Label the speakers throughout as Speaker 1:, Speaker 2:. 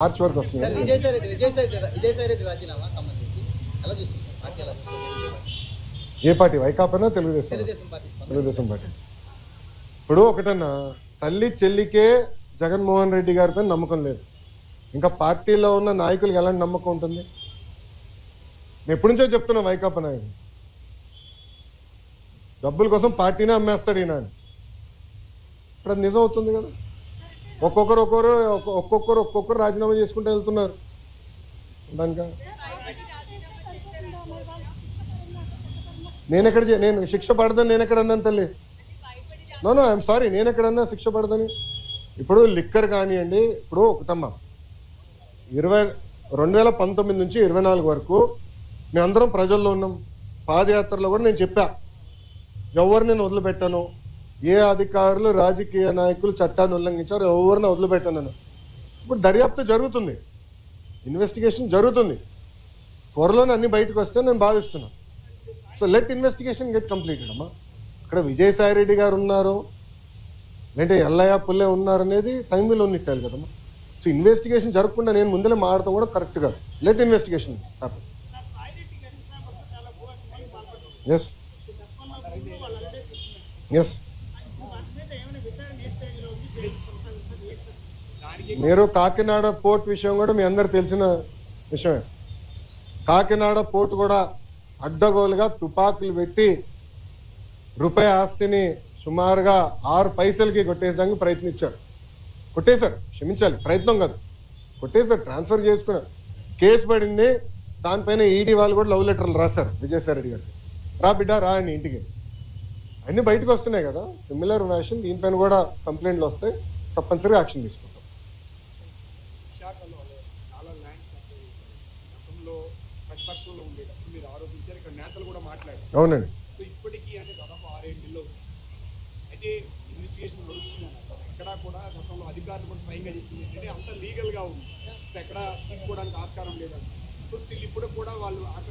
Speaker 1: మార్చి వరకు వస్తుంది. ఏ party? వైకాపానా Telugu Desam? Telugu Desam party. ఇప్పుడు ఒకటన్నా, తల్లి చెల్లికే జగన్మోహన్ రెడ్డి గారిపై నమ్మకం లేదు, ఇంకా పార్టీలో ఉన్న నాయకులకు ఎలాంటి నమ్మకం ఉంటుంది? నేను ఎప్పటి నుంచో చెప్తున్నా, వైకాపా నాయకులు డబ్బుల కోసం పార్టీనే అమ్మేస్తాడు ఈయన అని. ఇప్పుడు అది నిజం అవుతుంది కదా. ఒక్కొక్కరు రాజీనామా చేసుకుంటూ వెళ్తున్నారు. దానిక నేను శిక్ష పడదని నేను ఎక్కడ అన్నాను తల్లి? నో ఐఎమ్ సారీ, నేను ఎక్కడన్నా శిక్ష పడదని? ఇప్పుడు లిక్కర్ కానివ్వండి, ఇప్పుడు ఒకటమ్మా, 2019 నుంచి 24 వరకు మేమందరం ప్రజల్లో ఉన్నాం. పాదయాత్రలో కూడా నేను చెప్పా, ఎవరిని నేను వదిలిపెట్టాను, ఏ అధికారులు రాజకీయ నాయకులు చట్టాన్ని ఉల్లంఘించారు ఎవరిని వదిలిపెట్టాను. ఇప్పుడు దర్యాప్తు జరుగుతుంది, ఇన్వెస్టిగేషన్ జరుగుతుంది, త్వరలోనే అన్ని బయటకు వస్తే నేను భావిస్తున్నాను. So let investigation get completed అమ్మా. ఇక్కడ విజయసాయి రెడ్డి గారు ఉన్నారు, లేదంటే ఎల్లయ్య పుల్లే ఉన్నారు అనేది టైం విల్ ఉన్నట్టాలి కదమ్మా. సో ఇన్వెస్టిగేషన్ జరగకుండా నేను ముందలే మాడతాం కూడా కరెక్ట్ కాదు. Let investigation happy. Yes yes, మీరు కాకినాడ పోర్ట్ విషయం కూడా మీ అందరు తెలిసిన విషయమే. కాకినాడ పోర్ట్ కూడా అడ్డగోలుగా తుపాకులు పెట్టి రూపాయి ఆస్తిని సుమారుగా 6 పైసలకి కొట్టేసడానికి ప్రయత్నించారు. కొట్టేశారు, క్షమించాలి, ప్రయత్నం కాదు, కొట్టేశారు, ట్రాన్స్ఫర్ చేసుకున్నారు. కేసు పడింది, దానిపైన ఈడీ వాళ్ళు కూడా లవ్ లెటర్లు రాశారు విజయసాయి రెడ్డి గారికి. రా బిడ్డ రా అని ఇంటికి. అన్నీ బయటకు వస్తున్నాయి కదా. సిమిలర్ వ్యాషన్ దీనిపైన కూడా కంప్లైంట్లు వస్తాయి, తప్పనిసరిగా యాక్షన్ తీసుకుంటాం. అవునండి.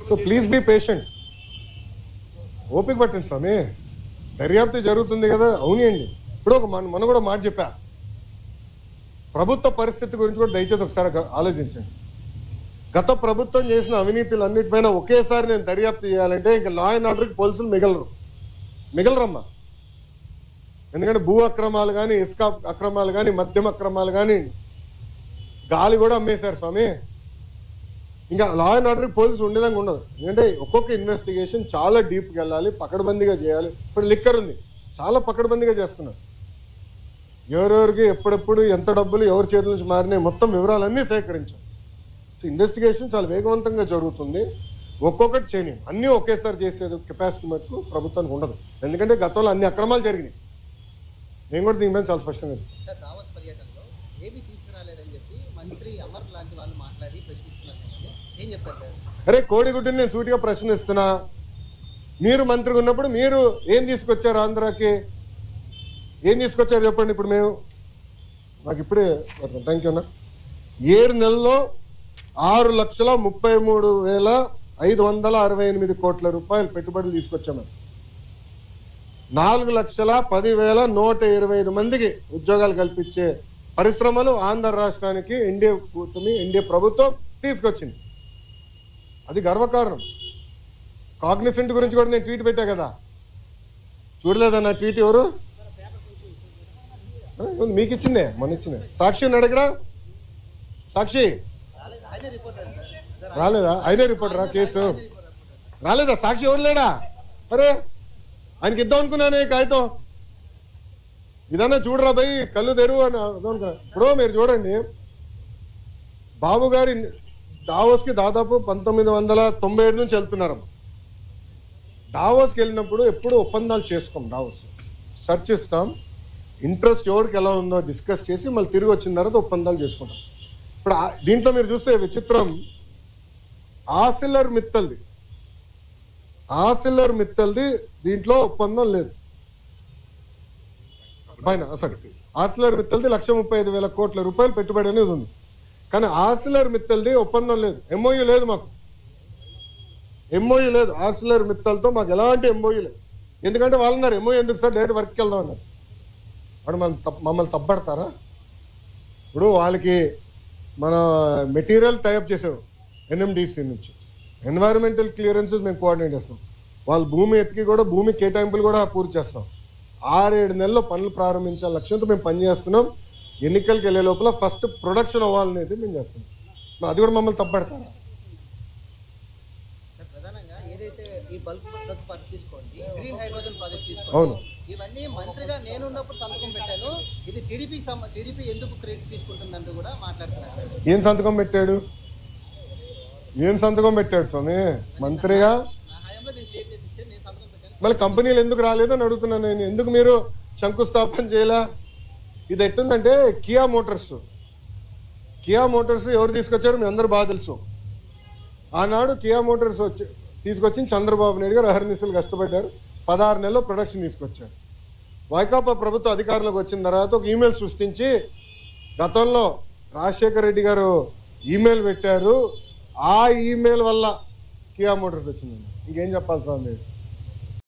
Speaker 1: సో ప్లీజ్ బీ పేషెంట్, ఓపిక పట్టండి స్వామి, దర్యాప్తు జరుగుతుంది కదా. అవునండి. ఇప్పుడు మనం కూడా మాట చెప్పా, ప్రభుత్వ పరిస్థితి గురించి కూడా దయచేసి ఒకసారి ఆలోచించండి. గత ప్రభుత్వం చేసిన అవినీతులు అన్నిటిపైన ఒకేసారి నేను దర్యాప్తు చేయాలంటే ఇంకా లా అండ్ ఆర్డర్కి పోలీసులు మిగలరమ్మా. ఎందుకంటే భూ అక్రమాలు కానీ, ఇసుక అక్రమాలు కానీ, మద్యం అక్రమాలు కానీ, గాలి కూడా అమ్మేశారు స్వామి. ఇంకా లా అండ్ ఆర్డర్కి పోలీసు ఉండేదాకా ఉండదు. ఎందుకంటే ఒక్కొక్క ఇన్వెస్టిగేషన్ చాలా డీప్గా వెళ్ళాలి, పకడ్బందీగా చేయాలి. ఇప్పుడు లిక్కర్ ఉంది, చాలా పకడ్బందీగా చేస్తున్నారు. ఎవరెవరికి ఎప్పుడెప్పుడు ఎంత డబ్బులు ఎవరి చేతుల నుంచి మారినాయి మొత్తం వివరాలన్నీ సేకరించాం. సో ఇన్వెస్టిగేషన్ చాలా వేగవంతంగా జరుగుతుంది. ఒక్కొక్కటి చేయలేం, అన్నీ ఒకేసారి చేసే కెపాసిటీ మటుకు ప్రభుత్వానికి ఉండదు. ఎందుకంటే గతంలో అన్ని అక్రమాలు జరిగినాయి. నేను కూడా దీని మీద చాలా స్పష్టంగా అరే కోడిగుడ్డుని నేను సూటిగా ప్రశ్నిస్తున్నా. మీరు మంత్రిగా ఉన్నప్పుడు మీరు ఏం తీసుకొచ్చారు ఆంధ్రాకి? ఏం తీసుకొచ్చారు చెప్పండి. ఇప్పుడు మేము మాకు ఇప్పుడే థ్యాంక్ యూ అన్న, 7 నెలల్లో 6,33,568 కోట్ల రూపాయలు పెట్టుబడులు తీసుకొచ్చాము. 4,10,125 మందికి ఉద్యోగాలు కల్పించే పరిశ్రమలు ఆంధ్ర రాష్ట్రానికి ఎన్డీఏ ప్రభుత్వం తీసుకొచ్చింది. అది గర్వకారణం. కాగ్నిసెంట్ గురించి కూడా నేను ట్వీట్ పెట్టా కదా, చూడలేదన్న ట్వీట్? ఎవరు మీకు ఇచ్చిందే, మొన్న ఇచ్చిందే. సాక్షి ఉన్నాడు ఇక్కడ, సాక్షి రాలేదా? ఆయనే రిపోర్టరా? కేసు రాలేదా? సాక్షి ఎవరు లేడా? అరే ఆయనకి ఇద్దాం అనుకున్నానే కాగితం. ఇదన్నా చూడరా భయ్, కళ్ళు తెరువు అని అనుకున్నా. ఇప్పుడు మీరు చూడండి, బాబు గారి డావోస్కి దాదాపు 1997 నుంచి వెళ్తున్నారు. డావోస్కి వెళ్ళినప్పుడు ఎప్పుడు ఒప్పందాలు చేసుకోం. డావోస్ సెర్చ్ ఇస్తాం, ఇంట్రెస్ట్ ఎవరికి ఎలా ఉందో డిస్కస్ చేసి మళ్ళీ తిరిగి వచ్చిన తర్వాత ఒప్పందాలు చేసుకుంటాం. ఇప్పుడు దీంట్లో మీరు చూస్తే విచిత్రం, ఆసిల్లర్ మిత్తల్ది దీంట్లో ఒప్పందం లేదు. ఆసిల్లర్ మిత్తల్ది 1,35,000 కోట్ల రూపాయలు పెట్టుబడి అనేది ఉంది. కానీ ఆసిల్లర్ మిత్తల్ది ఒప్పందం లేదు, ఎంఓయూ లేదు. మాకు ఎంఓయూ లేదు ఆసిల్లర్ మిత్తల్తో, మాకు ఎలాంటి ఎంఓయూ లేదు. ఎందుకంటే వాళ్ళు అన్నారు ఎంఓయూ ఎందుకు సార్, డైరెక్ట్ వర్క్కి వెళ్దాం అన్నారు. వాడు మమ్మల్ని తప్పడతారా? ఇప్పుడు వాళ్ళకి మన మెటీరియల్ టైప్ చేసావు ఎన్ఎండిసి నుంచి. ఎన్వైరన్మెంటల్ క్లియరెన్సెస్ మేము కోఆర్డినేట్ చేస్తాం. వాళ్ళు భూమి ఎత్తికి కూడా భూమి కేటాయింపులు కూడా పూర్తి చేస్తాం. 6-7 నెలల్లో పనులు ప్రారంభించాల లక్ష్యంతో మేము పనిచేస్తున్నాం. ఎన్నికలకు వెళ్ళే లోపల ఫస్ట్ ప్రొడక్షన్ అవ్వాలనేది మేము చేస్తున్నాం. అది కూడా మమ్మల్ని తప్పడతారా?
Speaker 2: ప్రధానంగా ఏదైతే ఈ బల్క్ ప్రాజెక్ట్ తీసుకోండి, గ్రీన్ హైడ్రోజన్ ప్రాజెక్ట్ తీసుకోండి,
Speaker 1: అవును,
Speaker 2: ఇవన్నీ మంత్రిగా నేనున్నప్పుడు సంతకం పెట్టాను. ఇది టీడీపీ ఎందుకు క్రెడిట్ తీసుకుంటుందంటూ కూడా మాట్లాడుతున్నారు.
Speaker 1: ఏం సంతకం పెట్టాడు? ఏం సంతకం పెట్టాడు స్వామి? మంత్రిగా
Speaker 2: నా హయాంలో నేను షేర్ చేసి ఇచ్చాను, నేను సంతకం పెట్టాను.
Speaker 1: మళ్ళీ కంపెనీలు ఎందుకు రాలేదని అడుగుతున్నాను నేను. ఎందుకు మీరు శంకుస్థాపన చేయలా? ఇది ఎట్టుందంటే కియా మోటార్స్ ఎవరు తీసుకొచ్చారో మీ అందరూ బాగా తెలుసు. ఆనాడు కియా మోటార్స్ తీసుకొచ్చి చంద్రబాబు నాయుడు గారు అహర్నిశలు కష్టపడ్డారు. 16 నెలల్లో ప్రొడక్షన్ తీసుకొచ్చారు. వైకాపా ప్రభుత్వం అధికారంలోకి వచ్చిన తర్వాత ఒక ఈమెయిల్ సృష్టించి గతంలో రాజశేఖర రెడ్డి గారు ఈమెయిల్ పెట్టారు, ఆ ఈమెయిల్ వల్ల కియా మోటార్స్ వచ్చిందండి. ఇంకేం చెప్పాలి సార్ మీరు?